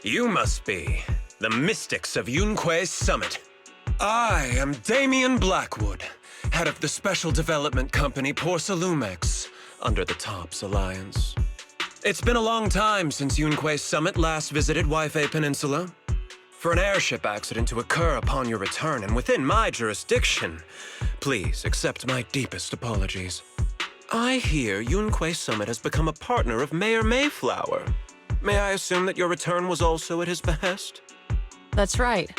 You must be the mystics of Yunque's summit. I am Damien Blackwood, head of the special development company Porcelumex, under the TOPS Alliance. It's been a long time since Yunque's summit last visited Waifei Peninsula. For an airship accident to occur upon your return and within my jurisdiction, please accept my deepest apologies. I hear Yunque's summit has become a partner of Mayor Mayflower. May I assume that your return was also at his behest? That's right.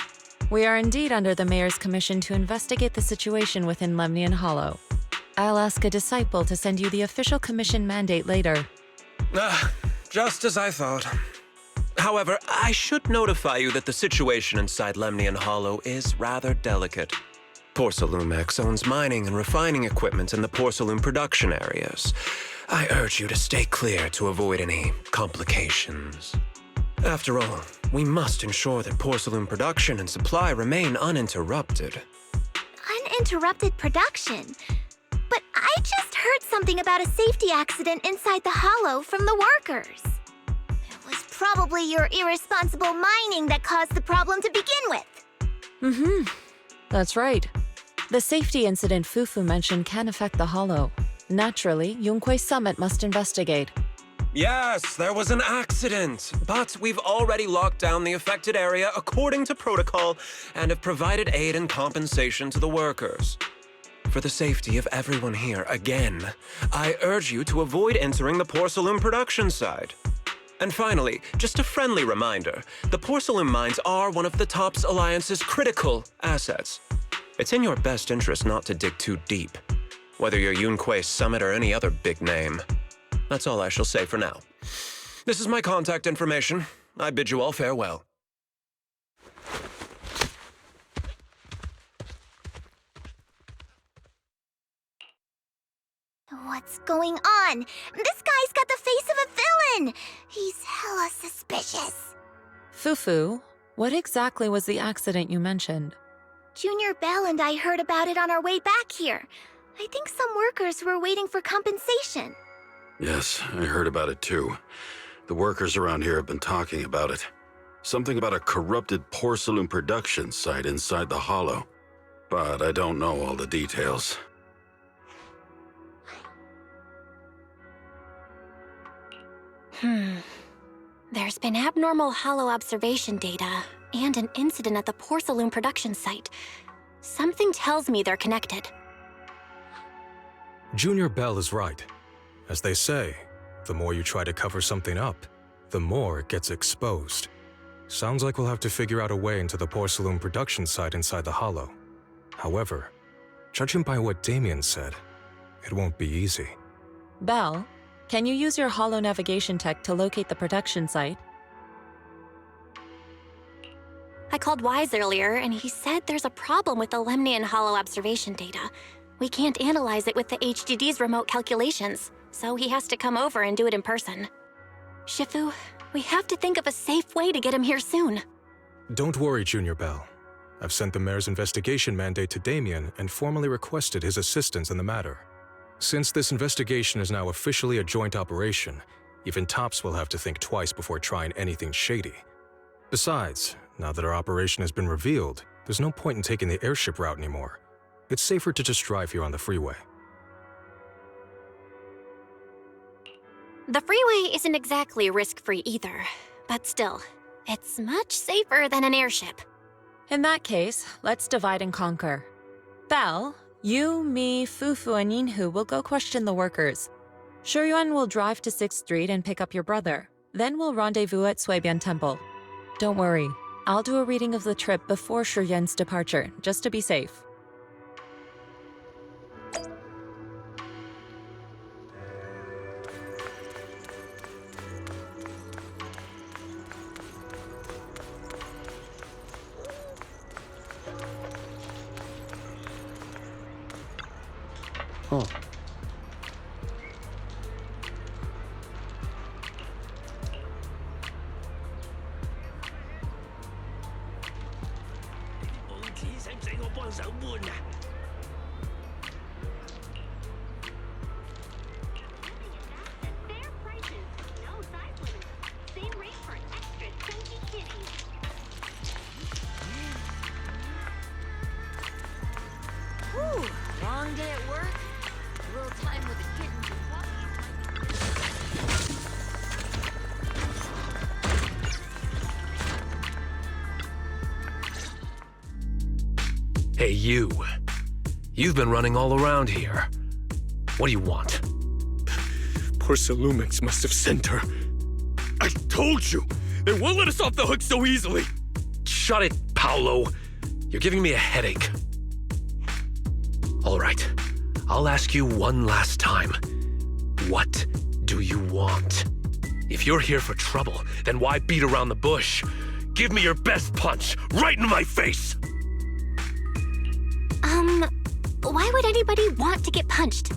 We are indeed under the Mayor's commission to investigate the situation within Lemnian Hollow. I'll ask a disciple to send you the official commission mandate later. Just as I thought. However, I should notify you that the situation inside Lemnian Hollow is rather delicate. Porcelumex owns mining and refining equipment in the porcelain production areas. I urge you to stay clear to avoid any complications. After all, we must ensure that porcelain production and supply remain uninterrupted. Uninterrupted production? But I just heard something about a safety accident inside the hollow from the workers. It was probably your irresponsible mining that caused the problem to begin with. That's right. The safety incident Fufu mentioned can affect the hollow. Naturally, Yunque's summit must investigate. Yes, there was an accident, but we've already locked down the affected area according to protocol and have provided aid and compensation to the workers. For the safety of everyone here, again, I urge you to avoid entering the porcelain production side. And finally, just a friendly reminder, the porcelain mines are one of the TOPS Alliance's critical assets. It's in your best interest not to dig too deep, whether you're Yunque's summit or any other big name. That's all I shall say for now. This is my contact information. I bid you all farewell. What's going on? This guy's got the face of a villain! He's hella suspicious. Fufu, what exactly was the accident you mentioned? Junior Bell and I heard about it on our way back here. I think some workers were waiting for compensation. Yes, I heard about it too. The workers around here have been talking about it. Something about a corrupted porcelain production site inside the hollow. But I don't know all the details. There's been abnormal hollow observation data and an incident at the porcelain production site. Something tells me they're connected. Junior Bell is right. As they say, the more you try to cover something up, the more it gets exposed. Sounds like we'll have to figure out a way into the porcelain production site inside the hollow. However, judging by what Damien said, it won't be easy. Bell, can you use your hollow navigation tech to locate the production site? I called Wise earlier, and he said there's a problem with the Lemnian Hollow observation data. We can't analyze it with the HDD's remote calculations, so he has to come over and do it in person. Shifu, we have to think of a safe way to get him here soon. Don't worry, Junior Bell. I've sent the mayor's investigation mandate to Damien and formally requested his assistance in the matter. Since this investigation is now officially a joint operation, even TOPS will have to think twice before trying anything shady. Besides, now that our operation has been revealed, there's no point in taking the airship route anymore. It's safer to just drive here on the freeway. The freeway isn't exactly risk-free either, but still, it's much safer than an airship. In that case, let's divide and conquer. Bell, you, me, Fufu, and Yinhu will go question the workers. Shuyuan will drive to 6th Street and pick up your brother. Then we'll rendezvous at Suibian Temple. Don't worry, I'll do a reading of the trip before Shuyuan's departure, just to be safe. Oh. Fair prices, no size limits. Same rate for extra chunky kids. Hey, you. You've been running all around here. What do you want? Poor Salumix must have sent her. I told you! They won't let us off the hook so easily! Shut it, Paolo. You're giving me a headache. All right, I'll ask you one last time. What do you want? If you're here for trouble, then why beat around the bush? Give me your best punch, right in my face! Why would anybody want to get punched?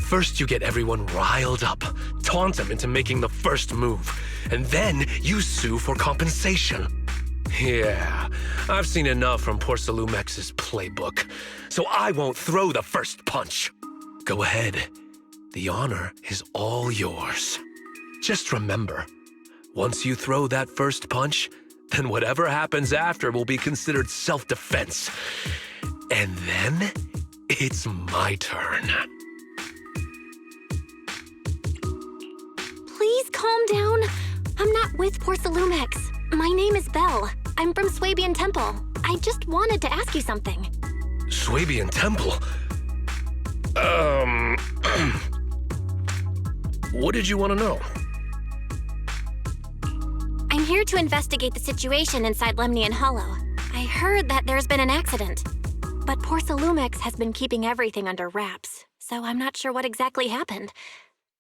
First you get everyone riled up, taunt them into making the first move, and then you sue for compensation. Yeah, I've seen enough from poor Salumex's playbook, so I won't throw the first punch. Go ahead. The honor is all yours. Just remember, once you throw that first punch, then whatever happens after will be considered self-defense. And then, it's my turn. Please calm down. I'm not with poor Salumex. My name is Belle. I'm from Swabian Temple. I just wanted to ask you something. Swabian Temple? What did you want to know? I'm here to investigate the situation inside Lemnian Hollow. I heard that there's been an accident. But poor Salumex has been keeping everything under wraps, so I'm not sure what exactly happened.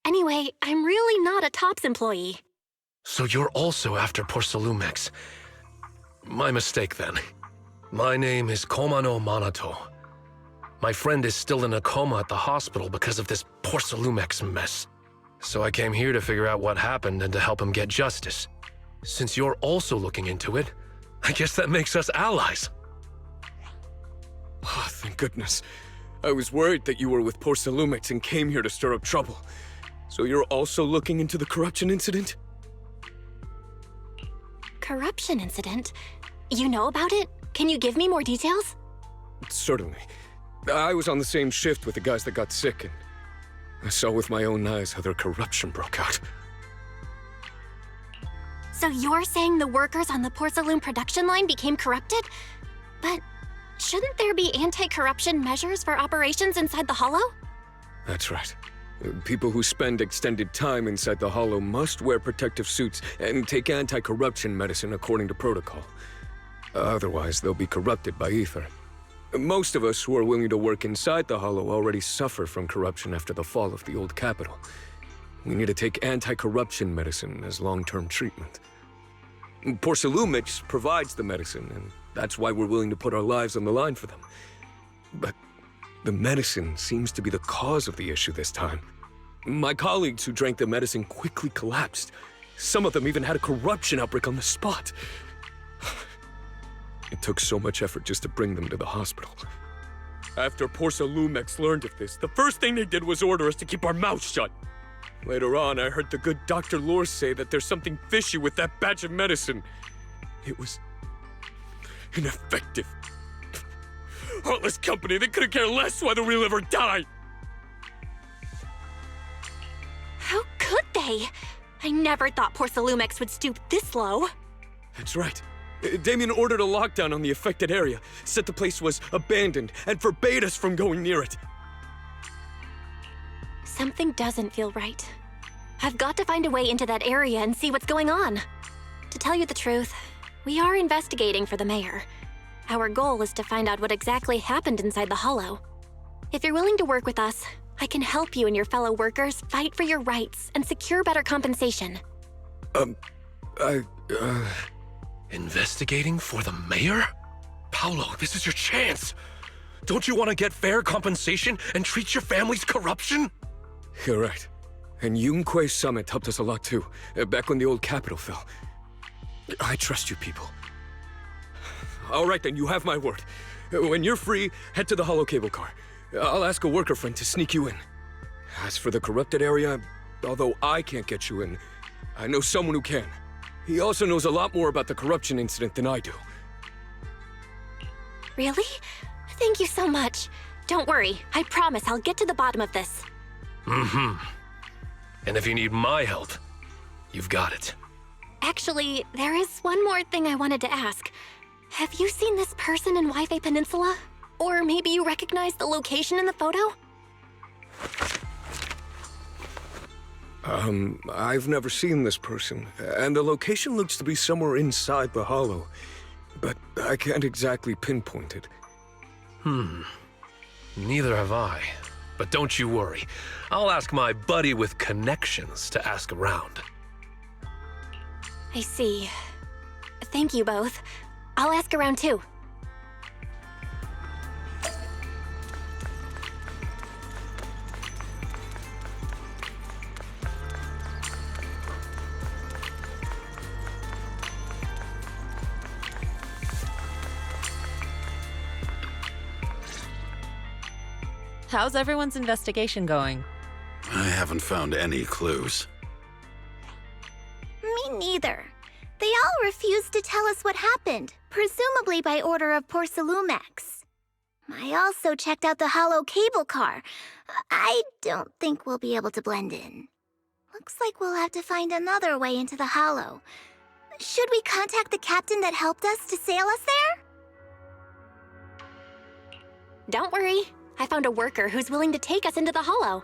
Anyway, I'm really not a TOPS employee. So you're also after poor Salumex. My mistake, then. My name is Komano Manato. My friend is still in a coma at the hospital because of this poor Salumex mess. So I came here to figure out what happened and to help him get justice. Since you're also looking into it, I guess that makes us allies. Oh, thank goodness. I was worried that you were with poor Salumix and came here to stir up trouble. So you're also looking into the corruption incident? Corruption incident? You know about it? Can you give me more details? Certainly. I was on the same shift with the guys that got sick, and I saw with my own eyes how their corruption broke out. So you're saying the workers on the porcelain production line became corrupted? But shouldn't there be anti-corruption measures for operations inside the Hollow? That's right. People who spend extended time inside the Hollow must wear protective suits and take anti-corruption medicine according to protocol. Otherwise, they'll be corrupted by ether. Most of us who are willing to work inside the Hollow already suffer from corruption after the fall of the old capital. We need to take anti-corruption medicine as long-term treatment. Porcelumix provides the medicine, and that's why we're willing to put our lives on the line for them. But the medicine seems to be the cause of the issue this time. My colleagues who drank the medicine quickly collapsed. Some of them even had a corruption outbreak on the spot. It took so much effort just to bring them to the hospital. After Porcelumix learned of this, the first thing they did was order us to keep our mouths shut. Later on, I heard the good Dr. Lore say that there's something fishy with that batch of medicine. It was ineffective. Heartless company, they couldn't care less whether we live or die. How could they? I never thought Porcelumix would stoop this low. That's right. Damien ordered a lockdown on the affected area, said the place was abandoned, and forbade us from going near it. Something doesn't feel right. I've got to find a way into that area and see what's going on. To tell you the truth, we are investigating for the mayor. Our goal is to find out what exactly happened inside the Hollow. If you're willing to work with us, I can help you and your fellow workers fight for your rights and secure better compensation. Investigating for the mayor? Paolo, this is your chance. Don't you want to get fair compensation and treat your family's corruption? You're right. And Yunque Summit helped us a lot too, back when the old capital fell. I trust you people. All right then, you have my word. When you're free, head to the Hollow cable car. I'll ask a worker friend to sneak you in. As for the corrupted area, although I can't get you in, I know someone who can. He also knows a lot more about the corruption incident than I do. Really? Thank you so much. Don't worry, I promise I'll get to the bottom of this. And if you need my help, you've got it. Actually, there is one more thing I wanted to ask. Have you seen this person in Wi-Fi Peninsula? Or maybe you recognize the location in the photo? I've never seen this person, and the location looks to be somewhere inside the hollow, but I can't exactly pinpoint it. Neither have I. But don't you worry. I'll ask my buddy with connections to ask around. I see. Thank you both. I'll ask around too. How's everyone's investigation going? I haven't found any clues. Me neither. They all refused to tell us what happened, presumably by order of Porcelumex. I also checked out the hollow cable car. I don't think we'll be able to blend in. Looks like we'll have to find another way into the hollow. Should we contact the captain that helped us to sail us there? Don't worry. I found a worker who's willing to take us into the hollow.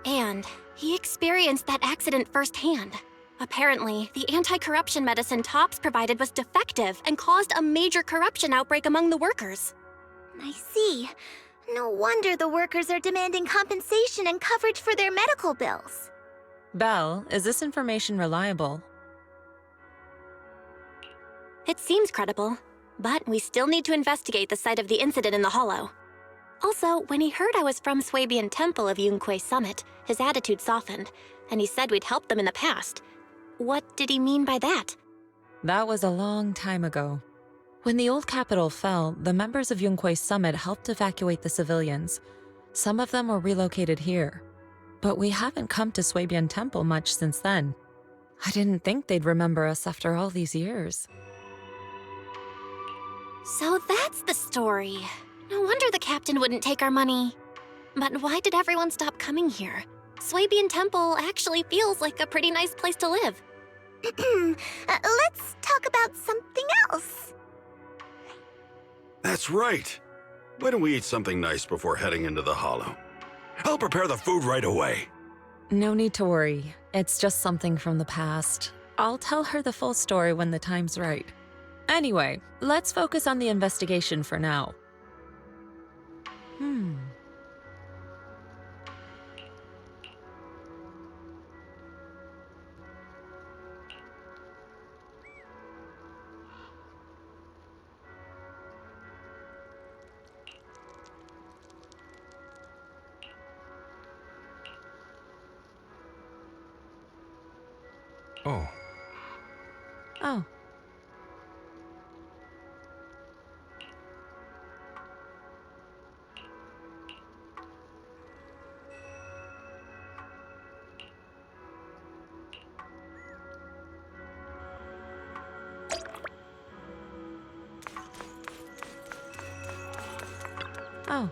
And he experienced that accident firsthand. Apparently, the anti-corruption medicine Tops provided was defective and caused a major corruption outbreak among the workers. I see. No wonder the workers are demanding compensation and coverage for their medical bills. Belle, is this information reliable? It seems credible, but we still need to investigate the site of the incident in the hollow. Also, when he heard I was from Swabian Temple of Yunque Summit, his attitude softened, and he said we'd helped them in the past. What did he mean by that? That was a long time ago. When the old capital fell, the members of Yunque Summit helped evacuate the civilians. Some of them were relocated here. But we haven't come to Swabian Temple much since then. I didn't think they'd remember us after all these years. So that's the story. No wonder the captain wouldn't take our money. But why did everyone stop coming here? Swabian Temple actually feels like a pretty nice place to live. Let's talk about something else. That's right. Why don't we eat something nice before heading into the hollow? I'll prepare the food right away. No need to worry. It's just something from the past. I'll tell her the full story when the time's right. Anyway, let's focus on the investigation for now. Oh, Oh. Oh.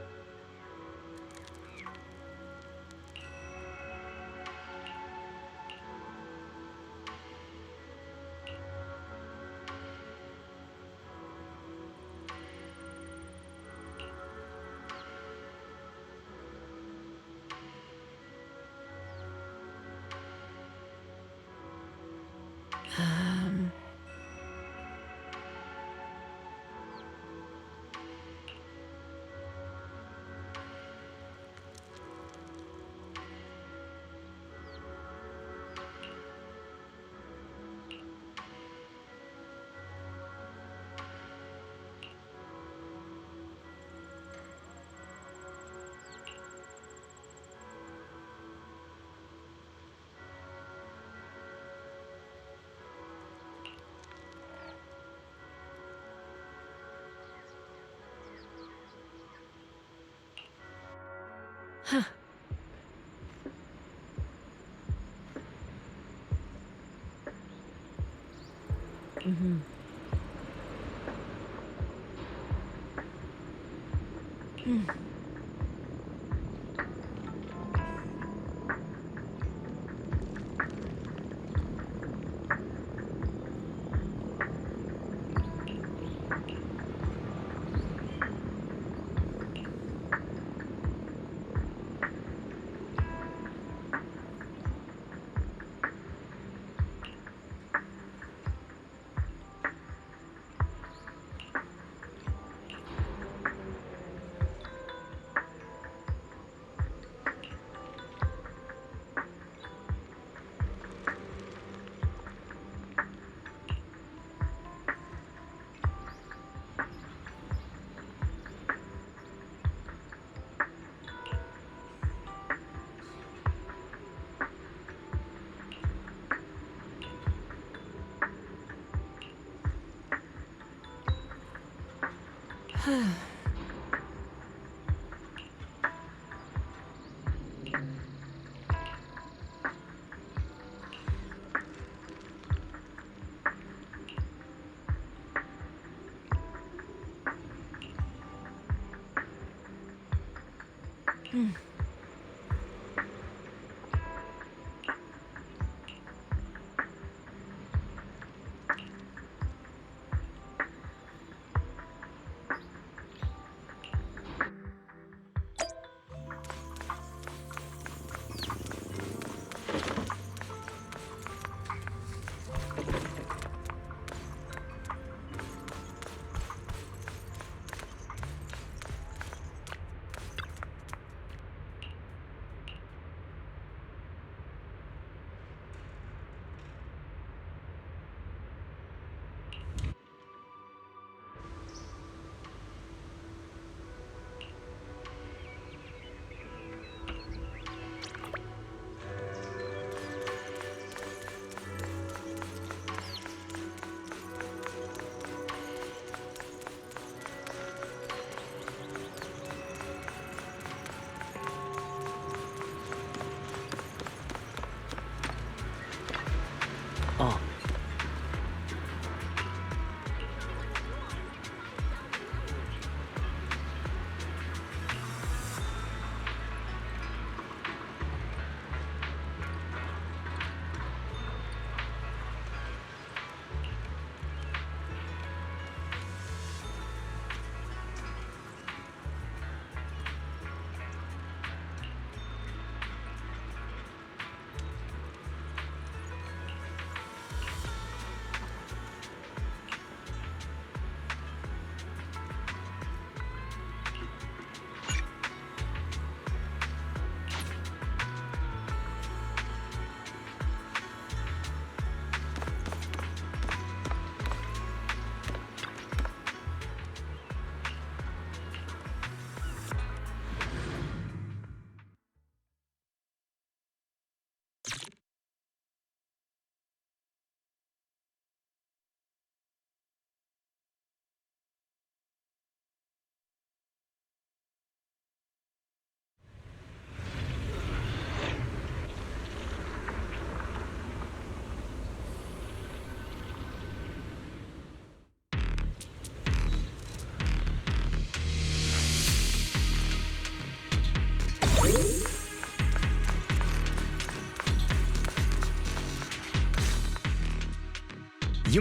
Huh.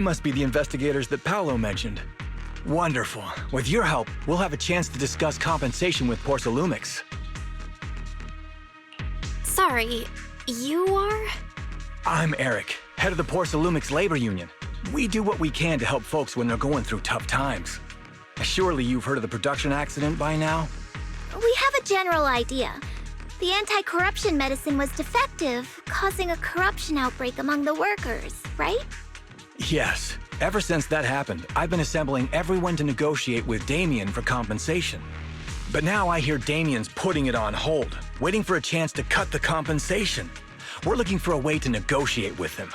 You must be the investigators that Paolo mentioned. Wonderful. With your help, we'll have a chance to discuss compensation with Porsalumix. Sorry, you are? I'm Eric, head of the Porsalumix Labor Union. We do what we can to help folks when they're going through tough times. Surely you've heard of the production accident by now? We have a general idea. The anti-corruption medicine was defective, causing a corruption outbreak among the workers, right? Yes. Ever since that happened, I've been assembling everyone to negotiate with Damien for compensation. But now I hear Damien's putting it on hold, waiting for a chance to cut the compensation. We're looking for a way to negotiate with him.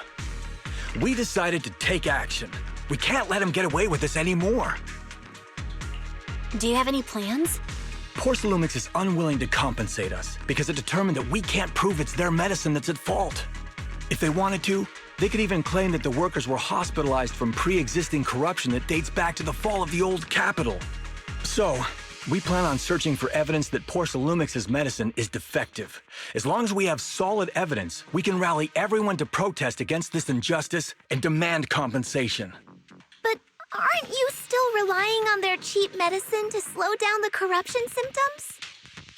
We decided to take action. We can't let him get away with this anymore. Do you have any plans? Porsalumix is unwilling to compensate us because it determined that we can't prove it's their medicine that's at fault. If they wanted to, they could even claim that the workers were hospitalized from pre-existing corruption that dates back to the fall of the old capital. So, we plan on searching for evidence that Porsalumix's medicine is defective. As long as we have solid evidence, we can rally everyone to protest against this injustice and demand compensation. But aren't you still relying on their cheap medicine to slow down the corruption symptoms?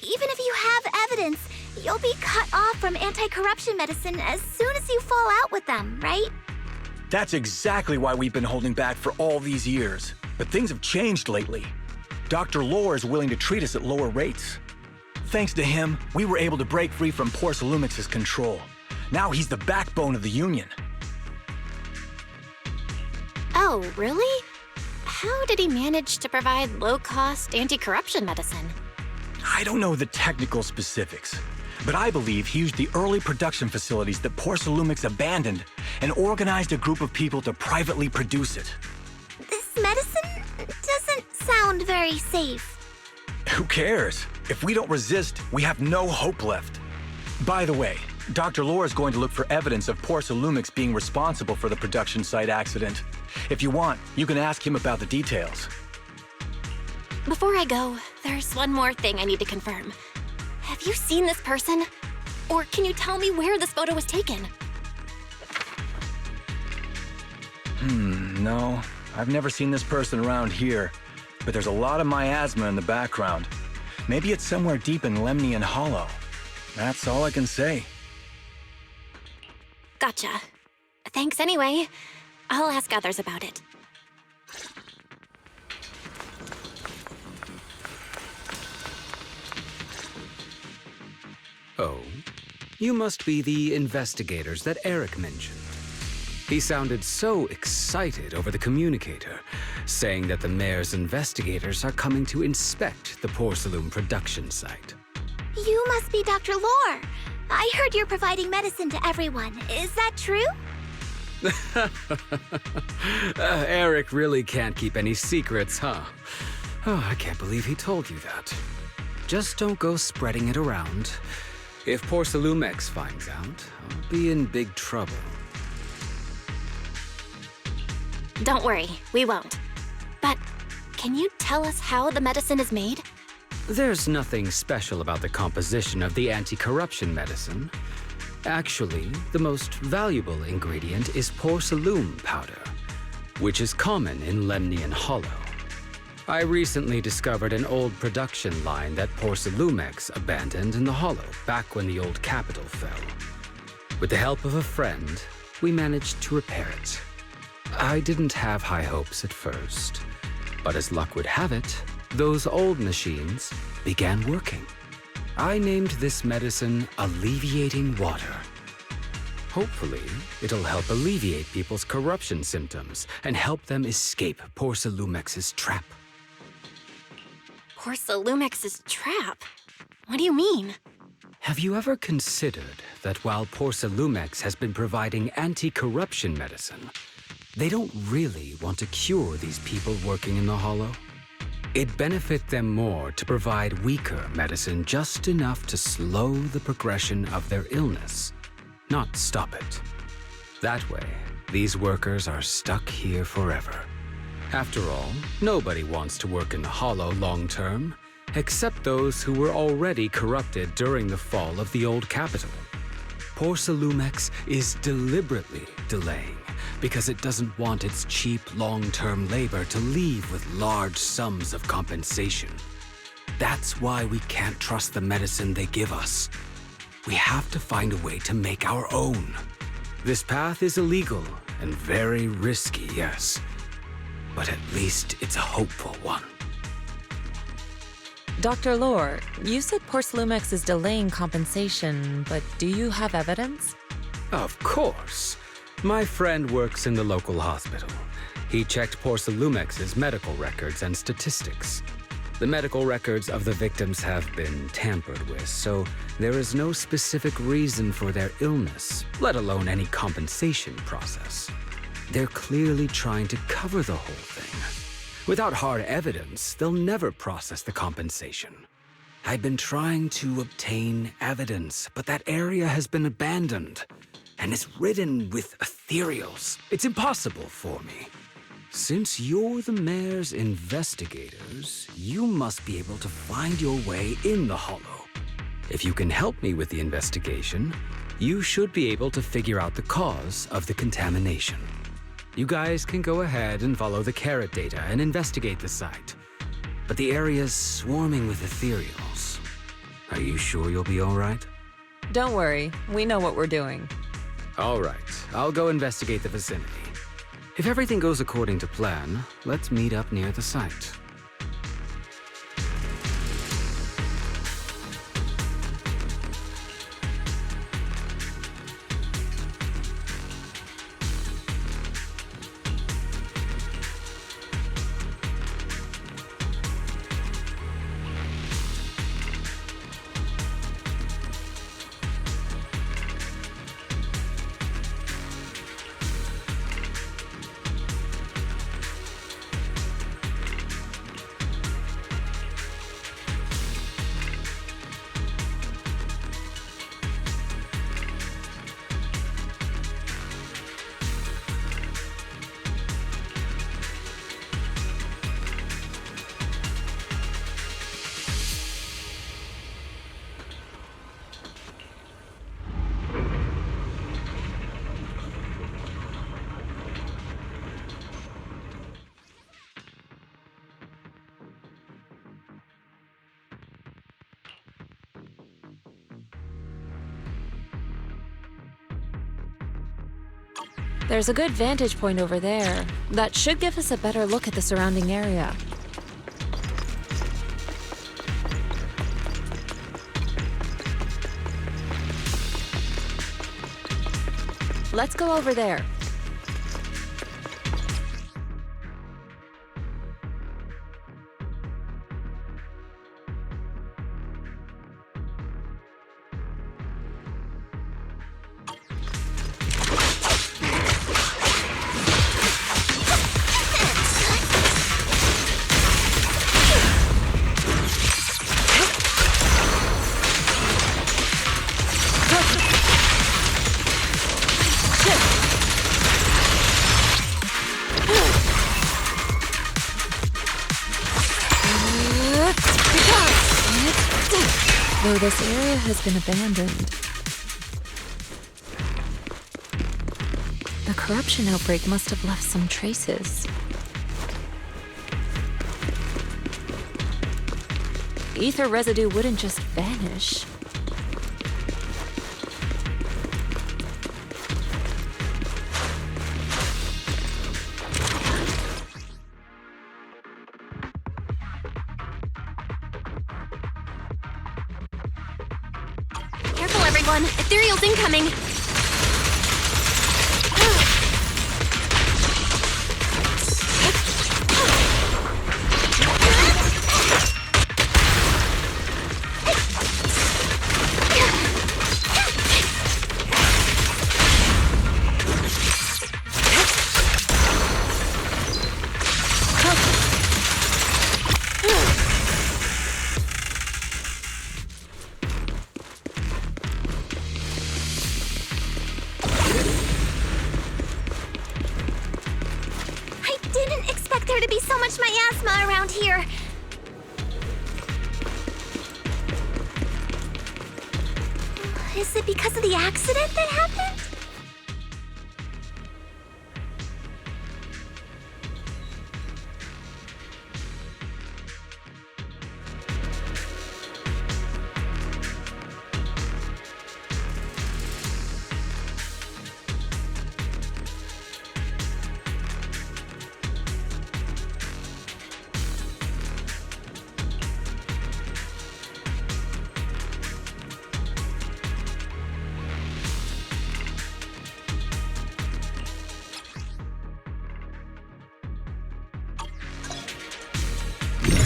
Even if you have evidence, you'll be cut off from anti-corruption medicine as soon as you fall out with them, right? That's exactly why we've been holding back for all these years. But things have changed lately. Dr. Lore is willing to treat us at lower rates. Thanks to him, we were able to break free from Porsalumix's control. Now he's the backbone of the Union. Oh, really? How did he manage to provide low-cost anti-corruption medicine? I don't know the technical specifics, but I believe he used the early production facilities that Porsalumix abandoned and organized a group of people to privately produce it. This medicine doesn't sound sound very safe. Who cares? If we don't resist, we have no hope left. By the way, Dr. Lore is going to look for evidence of Porcelumix being responsible for the production site accident. If you want, you can ask him about the details. Before I go, there's one more thing I need to confirm. Have you seen this person? Or can you tell me where this photo was taken? No, I've never seen this person around here, but there's a lot of miasma in the background. Maybe it's somewhere deep in Lemnian Hollow. That's all I can say. Gotcha. Thanks anyway. I'll ask others about it. Oh, you must be the investigators that Eric mentioned. He sounded so excited over the communicator, saying that the mayor's investigators are coming to inspect the Porcelum production site. You must be Dr. Lore. I heard you're providing medicine to everyone. Is that true? Eric really can't keep any secrets, huh? Oh, I can't believe he told you that. Just don't go spreading it around. If Porcelumix finds out, I'll be in big trouble. Don't worry, we won't. But can you tell us how the medicine is made? There's nothing special about the composition of the anti-corruption medicine. Actually, the most valuable ingredient is Porcelum powder, which is common in Lemnian Hollow. I recently discovered an old production line that Porcelumix abandoned in the Hollow back when the old capital fell. With the help of a friend, we managed to repair it. I didn't have high hopes at first, but as luck would have it, those old machines began working. I named this medicine Alleviating Water. Hopefully, it'll help alleviate people's corruption symptoms and help them escape Porcelumix's trap. Porcelumix's trap? What do you mean? Have you ever considered that while Porcelumix has been providing anti-corruption medicine, they don't really want to cure these people working in the Hollow? It'd benefit them more to provide weaker medicine just enough to slow the progression of their illness, not stop it. That way, these workers are stuck here forever. After all, nobody wants to work in the Hollow long term, except those who were already corrupted during the fall of the old capital. Porcelumix is deliberately delaying because it doesn't want its cheap long-term labor to leave with large sums of compensation. That's why we can't trust the medicine they give us. We have to find a way to make our own. This path is illegal and very risky, yes, but at least it's a hopeful one. Dr. Lore, you said Porcelumix is delaying compensation, but do you have evidence? Of course. My friend works in the local hospital. He checked Porcelumix's medical records and statistics. The medical records of the victims have been tampered with, so there is no specific reason for their illness, let alone any compensation process. They're clearly trying to cover the whole thing. Without hard evidence, they'll never process the compensation. I've been trying to obtain evidence, but that area has been abandoned, and it's ridden with ethereals. It's impossible for me. Since you're the mayor's investigators, you must be able to find your way in the Hollow. If you can help me with the investigation, you should be able to figure out the cause of the contamination. You guys can go ahead and follow the carrot data and investigate the site. But the area's swarming with ethereals. Are you sure you'll be all right? Don't worry, we know what we're doing. All right, I'll go investigate the vicinity. If everything goes according to plan, let's meet up near the site. There's a good vantage point over there. That should give us a better look at the surrounding area. Let's go over there. Though this area has been abandoned, the corruption outbreak must have left some traces. Ether residue wouldn't just vanish. Careful, everyone. Ethereal's incoming. There to be so much miasma around here. Is it because of the accident that happened?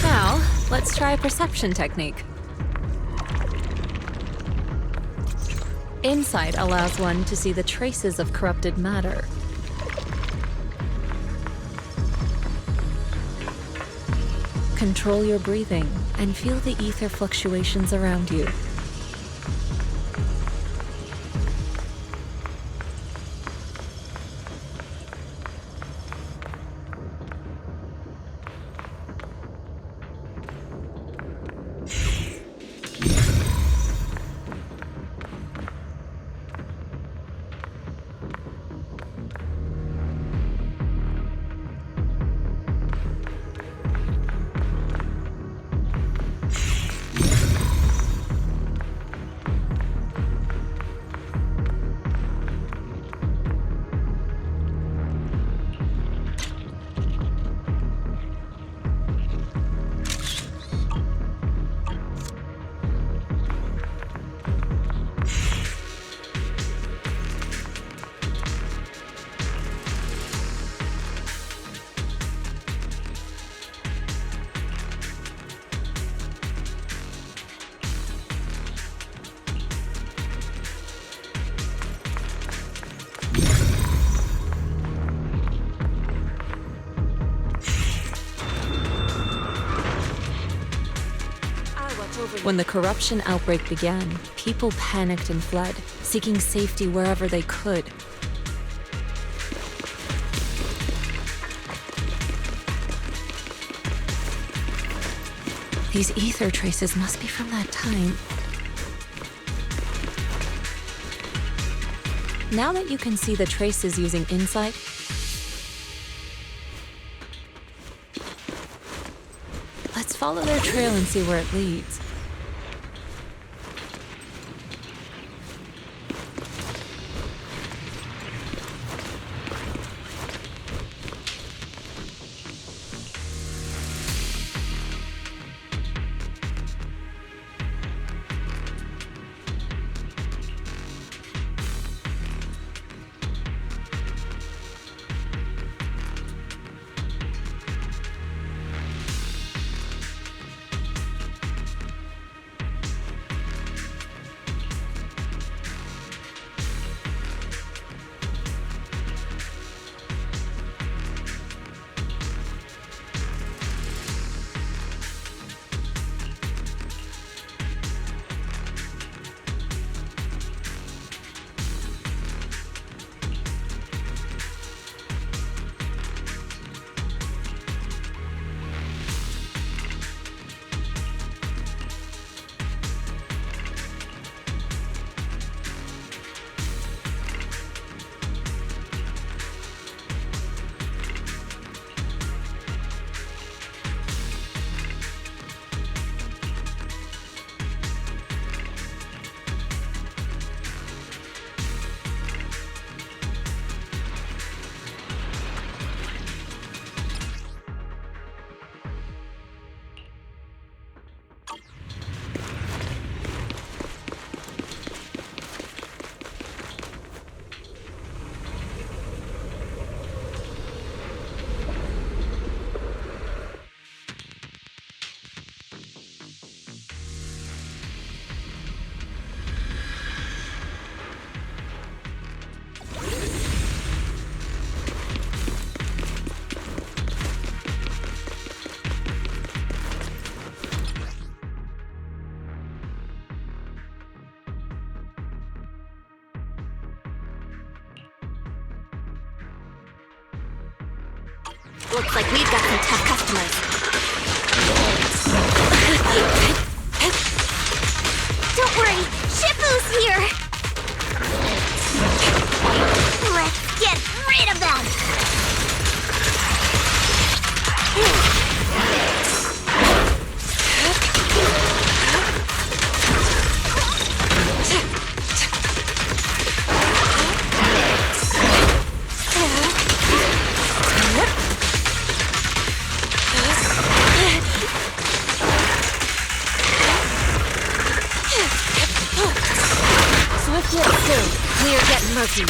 Now, let's try a perception technique. Insight allows one to see the traces of corrupted matter. Control your breathing and feel the ether fluctuations around you. When the corruption outbreak began, people panicked and fled, seeking safety wherever they could. These ether traces must be from that time. Now that you can see the traces using insight, let's follow their trail and see where it leads. Looks like we've got some tough customers. Don't worry, Shifu's here! Let's get rid of them! Swift yet still, we are getting murky.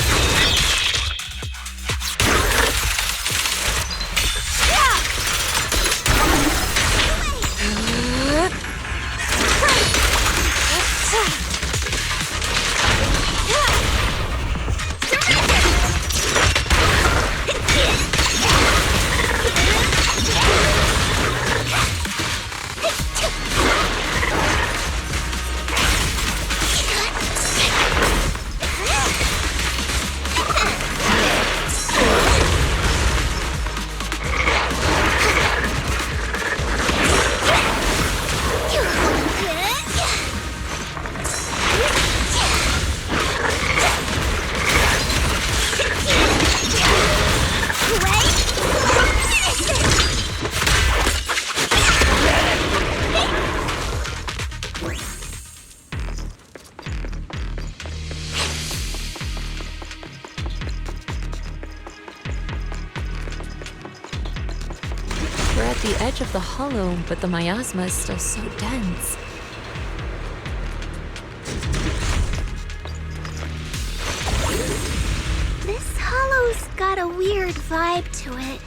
We're at the edge of the hollow, but the miasma is still so dense. This hollow's got a weird vibe to it.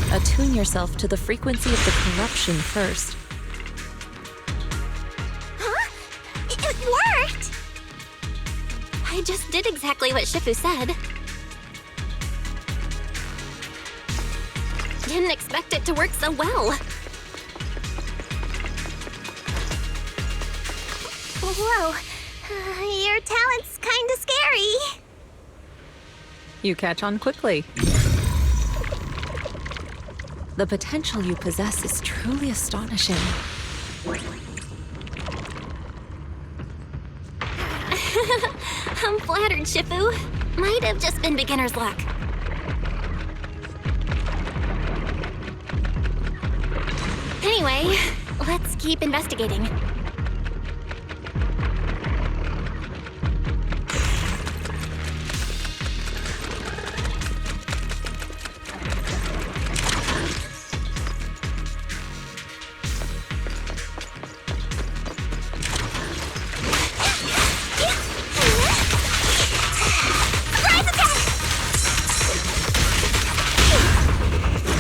Attune yourself to the frequency of the corruption first. Huh? It worked! I just did exactly what Shifu said. Didn't expect it to work so well. Whoa, your talent's kinda scary. You catch on quickly. The potential you possess is truly astonishing. I'm flattered, Shifu. Might have just been beginner's luck. Anyway, let's keep investigating.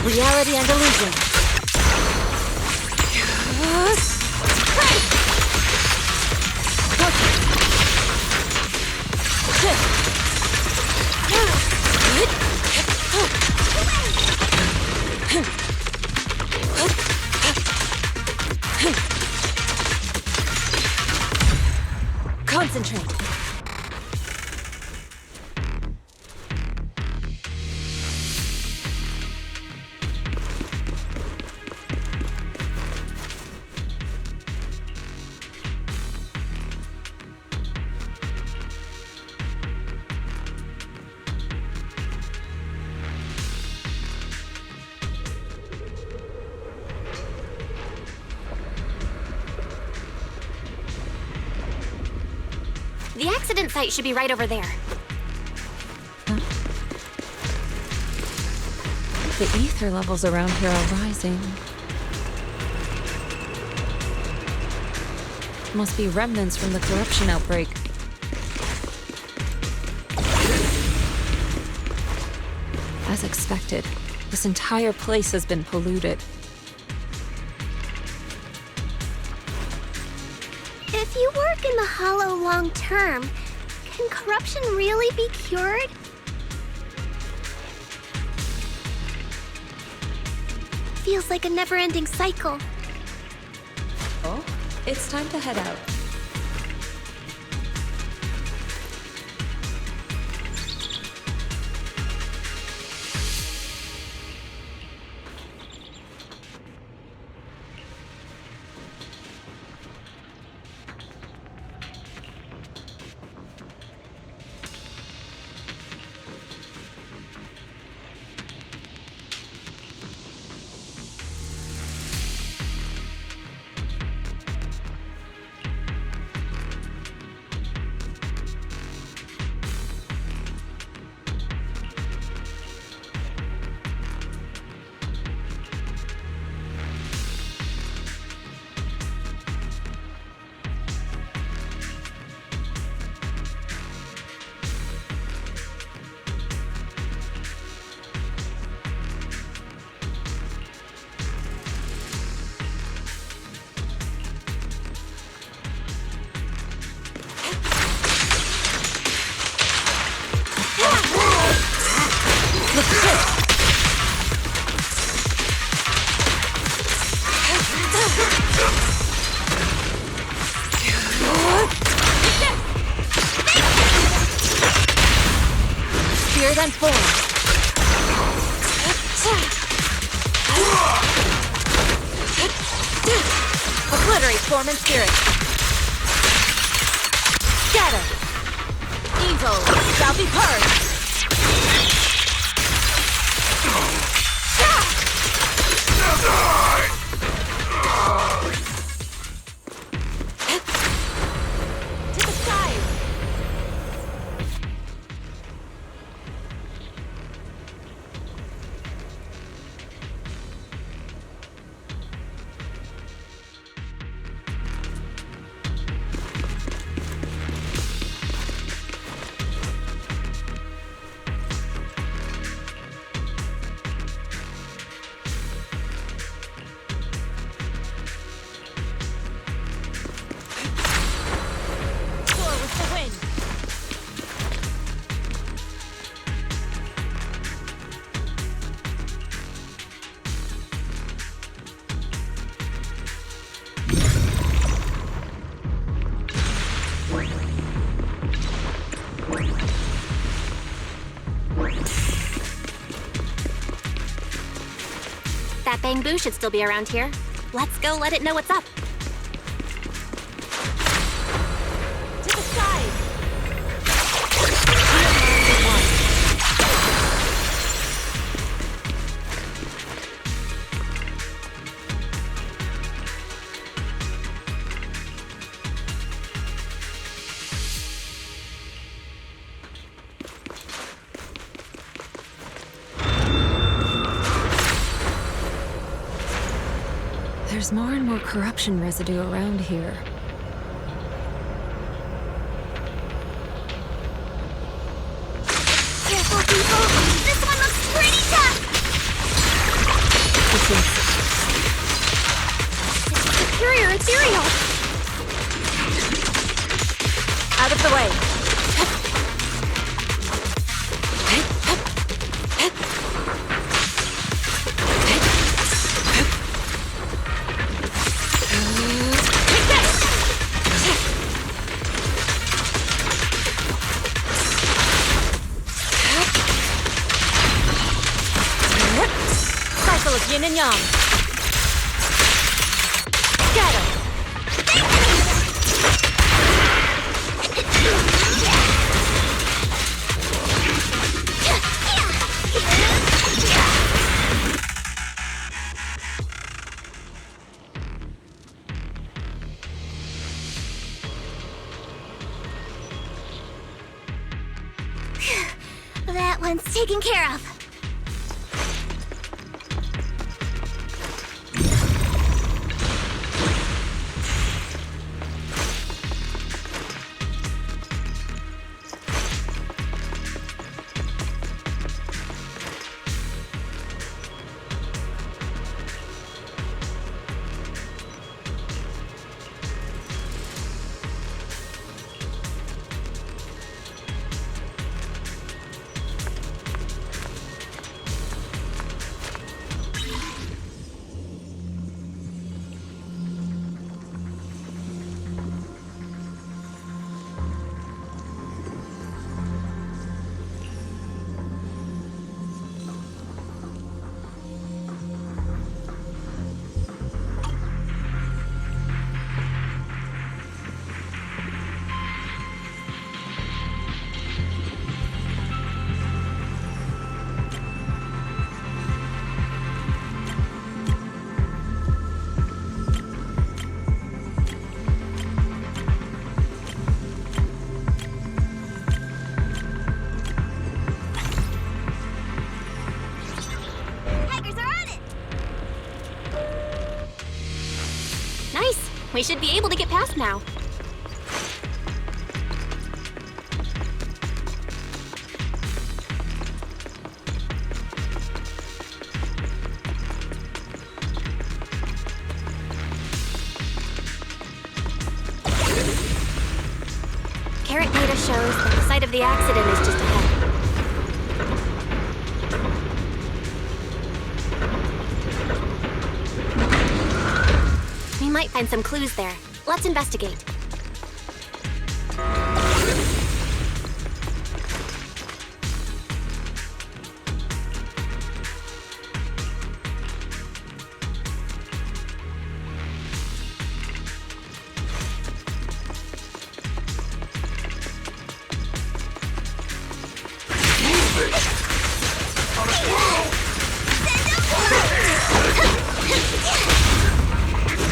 Reality and illusion. Concentrate. The accident site should be right over there. The ether levels around here are rising. Must be remnants from the corruption outbreak. As expected, this entire place has been polluted. If you work in the Hollow long term, can corruption really be cured? Feels like a never-ending cycle. Oh, it's time to head out. Spear then forward. Obliterate form and spirit. Scatter. Evil shall be purged. To the side. That Bangbu should still be around here. Let's go let it know what's up. To the side. There's more and more corruption residue around here. Careful, people! This one looks pretty tough! It's superior ethereal! Out of the way. Cycle of yin and yang. Scatter. That one's taken care of. We should be able to get past now. Carrot data shows that the site of the accident is just ahead. We might find some clues there. Let's investigate.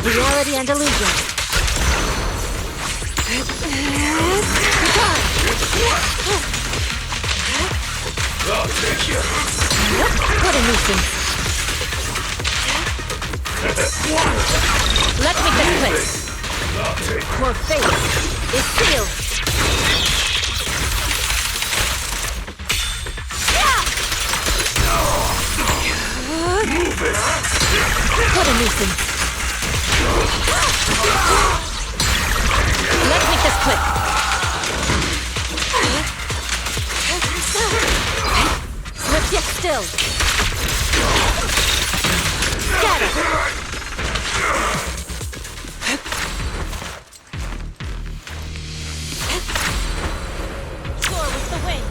Reality and illusion. I'll take you. What a nuisance. Let me get quick. Your fate is sealed. Move it. What a nuisance. Let's make this quick. Sit still. Scatter. Soar with the wind.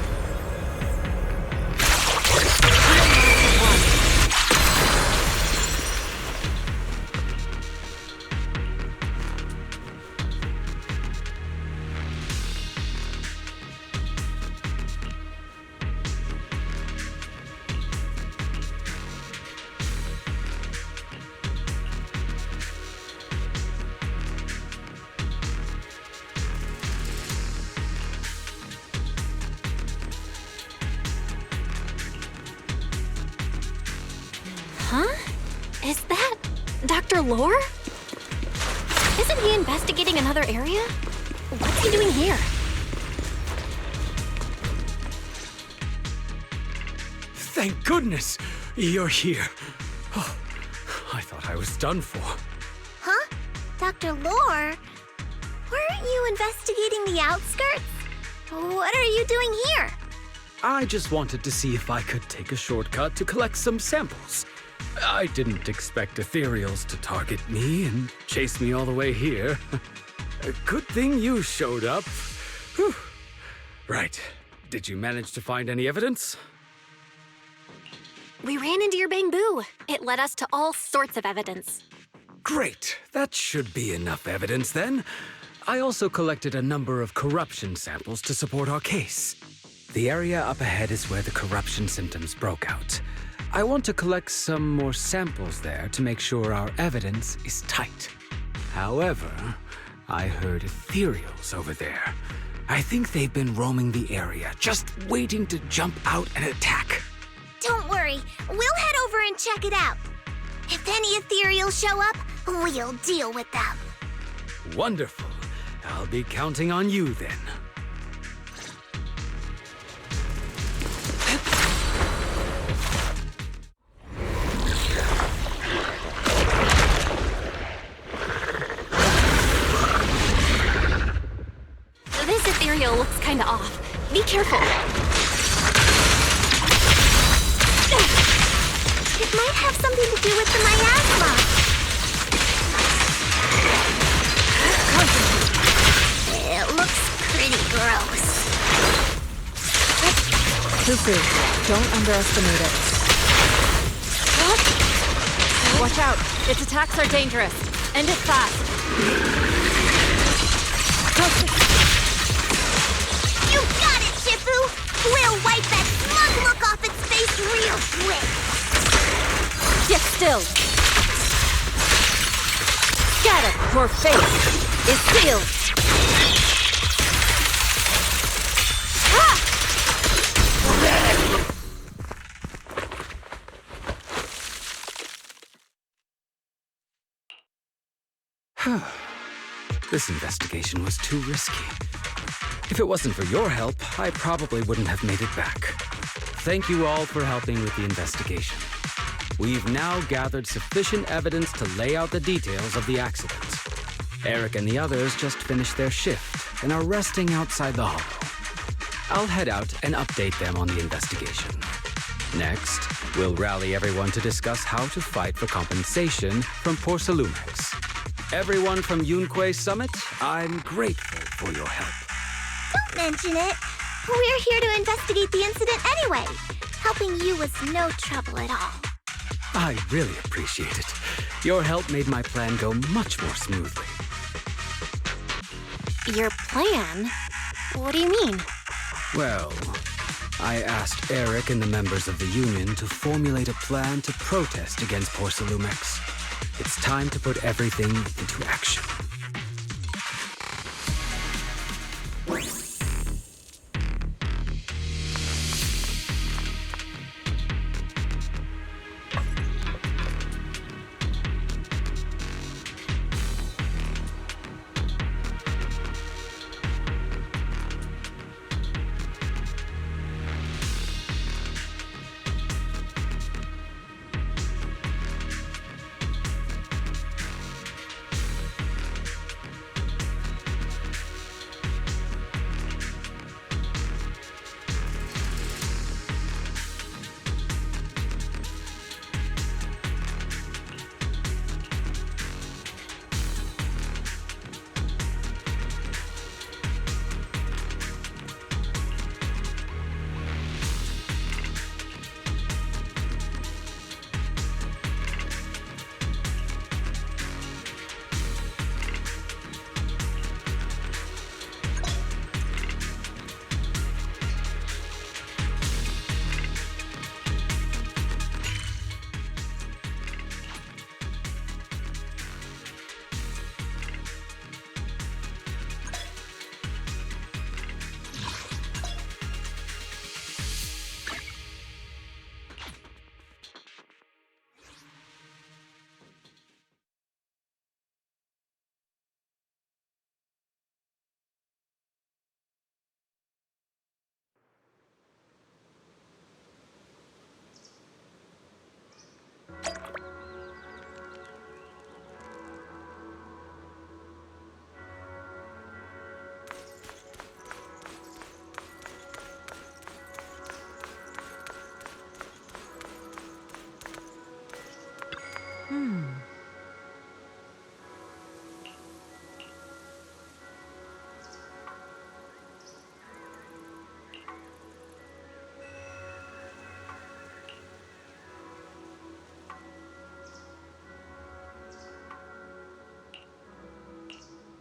Huh? Is that Dr. Lore? Isn't he investigating another area? What's he doing here? Thank goodness you're here. Oh, I thought I was done for. Huh? Dr. Lore? Weren't you investigating the outskirts? What are you doing here? I just wanted to see if I could take a shortcut to collect some samples. I didn't expect ethereals to target me and chase me all the way here. A good thing you showed up. Whew. Right. Did you manage to find any evidence? We ran into your bamboo. It led us to all sorts of evidence. Great. That should be enough evidence then. I also collected a number of corruption samples to support our case. The area up ahead is where the corruption symptoms broke out. I want to collect some more samples there to make sure our evidence is tight. However, I heard ethereals over there. I think they've been roaming the area, just waiting to jump out and attack. Don't worry, we'll head over and check it out. If any ethereals show up, we'll deal with them. Wonderful. I'll be counting on you then. This ethereal looks kinda off. Be careful. It might have something to do with the miasma. It looks pretty gross. Fufu, don't underestimate it. Watch out. Its attacks are dangerous. End it fast. You got it, Shifu! We'll wipe that smug look off its face real quick. Get still. Scatter. Your fate is sealed. This investigation was too risky. If it wasn't for your help, I probably wouldn't have made it back. Thank you all for helping with the investigation. We've now gathered sufficient evidence to lay out the details of the accident. Eric and the others just finished their shift and are resting outside the hollow. I'll head out and update them on the investigation. Next, we'll rally everyone to discuss how to fight for compensation from Porcelumex. Everyone from Yunque Summit, I'm grateful for your help. Don't mention it. We're here to investigate the incident anyway. Helping you was no trouble at all. I really appreciate it. Your help made my plan go much more smoothly. Your plan? What do you mean? Well, I asked Eric and the members of the Union to formulate a plan to protest against Porcelumex. It's time to put everything into action.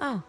Oh,